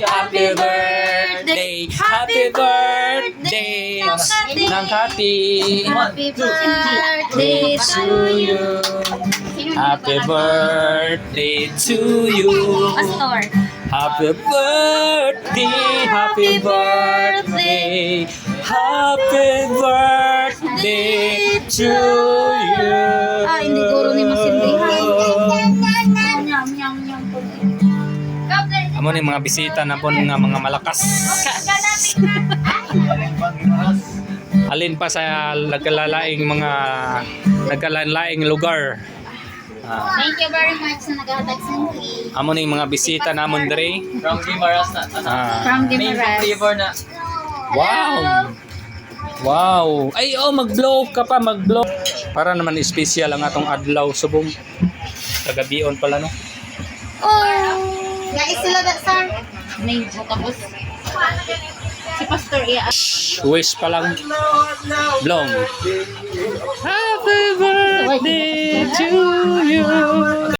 happy birthday, happy birthday, ng Kati. Happy birthday to you. Happy birthday to you. Pastor. Happy birthday, happy birthday, happy birthday to you. Ah, hindi guro ni masindihan. Nyam, nyam, nyam. Amo ni mga bisita na po nga mga malakas. Alin pa sa nagkalalaing lugar. Thank you very much na naghatag sa cake. Amo ni mga bisita namon dire. From Guimaras na. From Main Guimaras. flavor na. Wow. Wow. Ay mag-blow ka pa, mag-blow. Para naman special ang atong adlaw subong. Kagabion pala no. Oh! Guys, sila da, sir. May tapos. Si Pastor iya. Wish pa lang. Blow. Happy birthday to you.